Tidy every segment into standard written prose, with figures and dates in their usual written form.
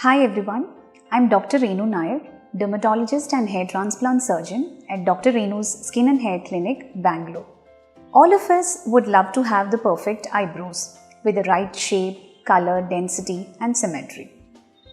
Hi everyone, I'm Dr. Renu Nair, dermatologist and hair transplant surgeon at Dr. Renu's Skin and Hair Clinic, Bangalore. All of us would love to have the perfect eyebrows with the right shape, color, density and symmetry.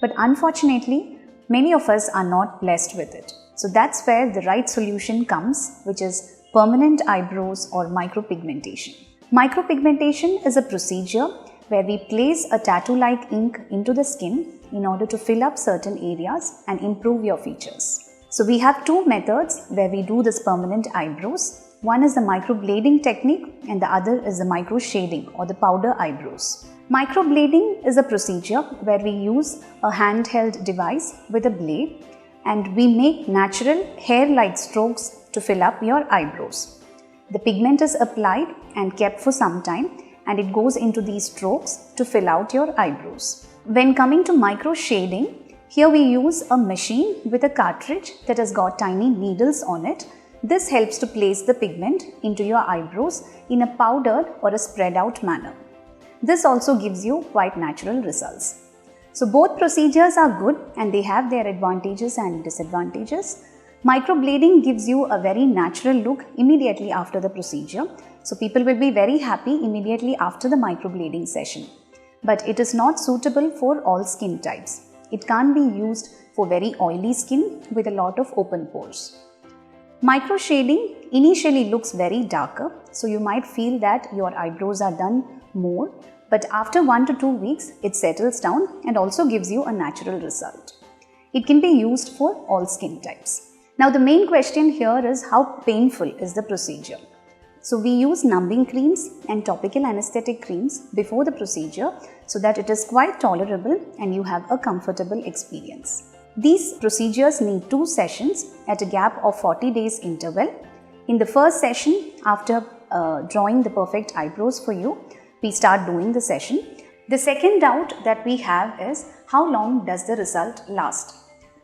But unfortunately, many of us are not blessed with it. So that's where the right solution comes, which is permanent eyebrows or micropigmentation. Micropigmentation is a procedure where we place a tattoo-like ink into the skin in order to fill up certain areas and improve your features. So we have two methods where we do this permanent eyebrows. One is the microblading technique and the other is the microshading or the powder eyebrows. Microblading is a procedure where we use a handheld device with a blade and we make natural hair-like strokes to fill up your eyebrows. The pigment is applied and kept for some time and it goes into these strokes to fill out your eyebrows. When coming to micro shading, here we use a machine with a cartridge that has got tiny needles on it. This helps to place the pigment into your eyebrows in a powdered or a spread out manner. This also gives you quite natural results. So both procedures are good and they have their advantages and disadvantages. Microblading gives you a very natural look immediately after the procedure. So people will be very happy immediately after the microblading session. But it is not suitable for all skin types. It can't be used for very oily skin with a lot of open pores. Microshading initially looks very darker, so you might feel that your eyebrows are done more, but after 1 to 2 weeks it settles down and also gives you a natural result. It can be used for all skin types. Now the main question here is how painful is the procedure? So we use numbing creams and topical anesthetic creams before the procedure so that it is quite tolerable and you have a comfortable experience. These procedures need 2 sessions at a gap of 40 days interval. In the first session, after drawing the perfect eyebrows for you, we start doing the session. The second doubt that we have is how long does the result last?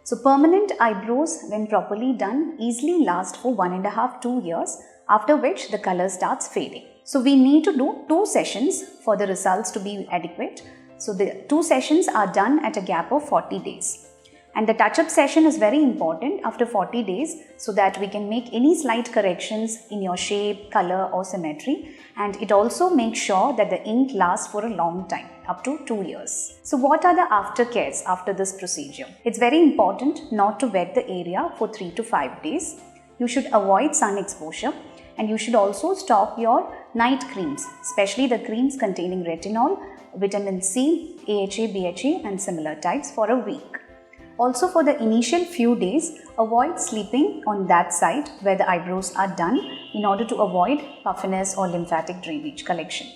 So permanent eyebrows, when properly done, easily last for 1.5 to 2 years, after which the color starts fading. So we need to do 2 sessions for the results to be adequate. So the 2 sessions are done at a gap of 40 days. And the touch-up session is very important after 40 days so that we can make any slight corrections in your shape, color or symmetry. And it also makes sure that the ink lasts for a long time, up to 2 years. So what are the aftercares after this procedure? It's very important not to wet the area for 3 to 5 days. You should avoid sun exposure and you should also stop your night creams, especially the creams containing retinol, vitamin C, AHA, BHA and similar types for a week. Also for the initial few days, avoid sleeping on that side where the eyebrows are done in order to avoid puffiness or lymphatic drainage collection.